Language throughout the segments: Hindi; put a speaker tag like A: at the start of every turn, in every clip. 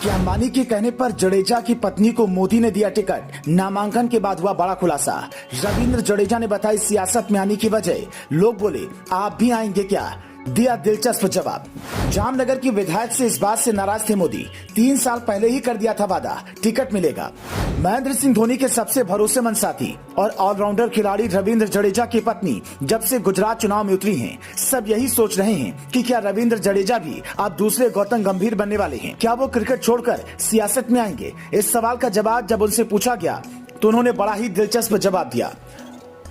A: कि अंबानी के कहने पर जडेजा की पत्नी को मोदी ने दिया टिकट। नामांकन के बाद हुआ बड़ा खुलासा। रविंद्र जडेजा ने बताई सियासत में आने की वजह। लोग बोले आप भी आएंगे क्या, दिया दिलचस्प जवाब। जामनगर की विधायक से इस बात से नाराज थे मोदी। 3 साल पहले ही कर दिया था वादा, टिकट मिलेगा। महेंद्र सिंह धोनी के सबसे भरोसेमंद साथी और ऑलराउंडर खिलाड़ी रविंद्र जडेजा की पत्नी जब से गुजरात चुनाव में उतरी हैं, सब यही सोच रहे हैं कि क्या रविंद्र जडेजा भी अब दूसरे गौतम गंभीर बनने वाले हैं। क्या वो क्रिकेट छोड़कर सियासत में आएंगे? इस सवाल का जवाब जब उनसे पूछा गया तो उन्होंने बड़ा ही दिलचस्प जवाब दिया।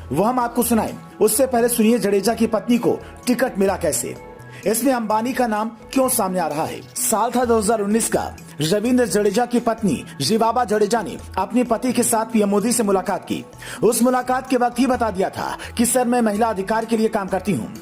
A: वो हम आपको सुनाएं। उससे पहले सुनिए जडेजा की पत्नी को टिकट मिला कैसे। इसमें अंबानी का नाम क्यों सामने आ रहा है। साल था 2019 का। रविंद्र जडेजा की पत्नी रिवाबा जडेजा ने अपने पति के साथ पीएम मोदी से मुलाकात की। उस मुलाकात के वक्त ही बता दिया था कि सर मैं महिला अधिकार के लिए काम करती हूँ,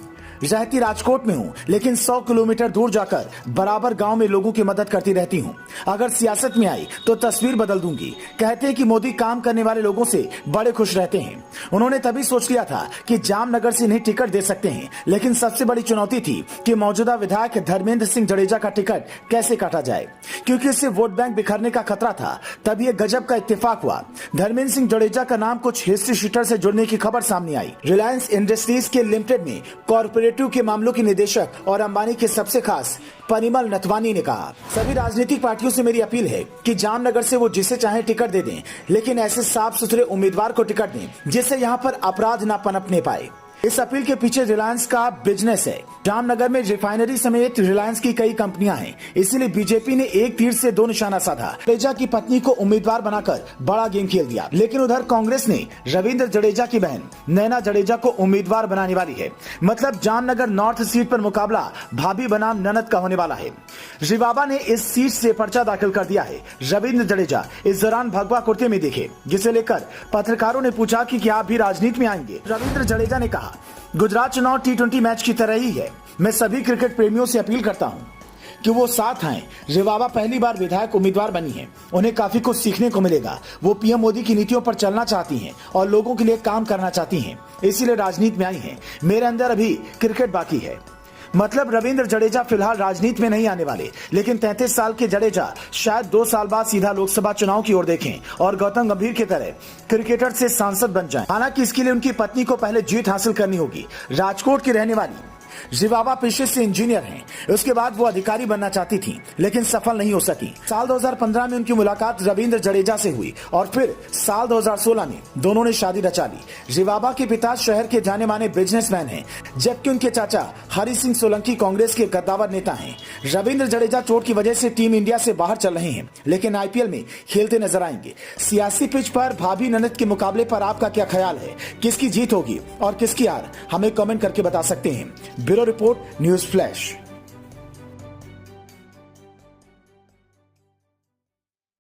A: रहती राजकोट में हूँ, लेकिन 100 किलोमीटर दूर जाकर बराबर गांव में लोगों की मदद करती रहती हूँ। अगर सियासत में आई तो तस्वीर बदल दूंगी। कहते हैं कि मोदी काम करने वाले लोगों से बड़े खुश रहते हैं। उन्होंने तभी सोच लिया था कि जामनगर से इन्हें टिकट दे सकते हैं, लेकिन सबसे बड़ी चुनौती थी कि मौजूदा विधायक धर्मेंद्र सिंह जडेजा का टिकट कैसे काटा जाए, क्योंकि इससे वोट बैंक बिखरने का खतरा था। तभी एक गजब का इत्तेफाक हुआ। धर्मेंद्र सिंह जडेजा का नाम कुछ हिस्ट्री शीटर से जुड़ने की खबर सामने आई। रिलायंस इंडस्ट्रीज के लिमिटेड में कॉर्पोरेटिव के मामलों के निदेशक और अंबानी के सबसे खास परिमल नथवानी ने कहा, सभी राजनीतिक पार्टियों से मेरी अपील है कि जामनगर से वो जिसे चाहे टिकट दे दें, लेकिन ऐसे साफ सुथरे उम्मीदवार को टिकट दें जिससे यहाँ पर अपराध न पनपने पाए। इस अपील के पीछे रिलायंस का बिजनेस है। जामनगर में रिफाइनरी समेत रिलायंस की कई कंपनियां हैं, इसीलिए बीजेपी ने एक तीर से 2 निशाना साधा। जडेजा की पत्नी को उम्मीदवार बनाकर बड़ा गेम खेल दिया। लेकिन उधर कांग्रेस ने रविंद्र जडेजा की बहन नैना जडेजा को उम्मीदवार बनाने वाली है। मतलब जामनगर नॉर्थ सीट पर मुकाबला भाभी बनाम ननद का होने वाला है। रिवाबा ने इस सीट से पर्चा दाखिल कर दिया है। रविंद्र जडेजा इस दौरान भगवा कुर्ते में दिखे, जिसे लेकर पत्रकारों ने पूछा कि क्या आप भी राजनीति में आएंगे। रविंद्र जडेजा ने कहा, गुजरात चुनाव T20 मैच की तरह ही है। मैं सभी क्रिकेट प्रेमियों से अपील करता हूं कि वो साथ आएं। रिवाबा पहली बार विधायक उम्मीदवार बनी है, उन्हें काफी कुछ सीखने को मिलेगा। वो पीएम मोदी की नीतियों पर चलना चाहती हैं और लोगों के लिए काम करना चाहती हैं, इसीलिए राजनीति में आई हैं। मेरे अंदर अभी क्रिकेट बाकी है। मतलब रविंद्र जडेजा फिलहाल राजनीति में नहीं आने वाले, लेकिन 33 साल के जडेजा शायद 2 साल बाद सीधा लोकसभा चुनाव की ओर देखें और गौतम गंभीर की तरह क्रिकेटर से सांसद बन जाएं। हालांकि इसके लिए उनकी पत्नी को पहले जीत हासिल करनी होगी। राजकोट की रहने वाली रिवाबा पेशे से इंजीनियर हैं। उसके बाद वो अधिकारी बनना चाहती थी, लेकिन सफल नहीं हो सकी। साल 2015 में उनकी मुलाकात रविंद्र जडेजा से हुई और फिर साल 2016 में दोनों ने शादी रचा ली। रिवाबा के पिता शहर के जाने माने बिजनेसमैन हैं, जबकि उनके चाचा हरि सिंह सोलंकी कांग्रेस के कद्दावर नेता हैं। रविंद्र जडेजा चोट की वजह से टीम इंडिया से बाहर चल रहे हैं, लेकिन IPL में खेलते नजर आएंगे। सियासी पिच पर भाभी ननद के मुकाबले पर आपका क्या ख्याल है? किसकी जीत होगी और किसकी हार? हमें कमेंट करके बता सकते हैं। Bureau report, news flash.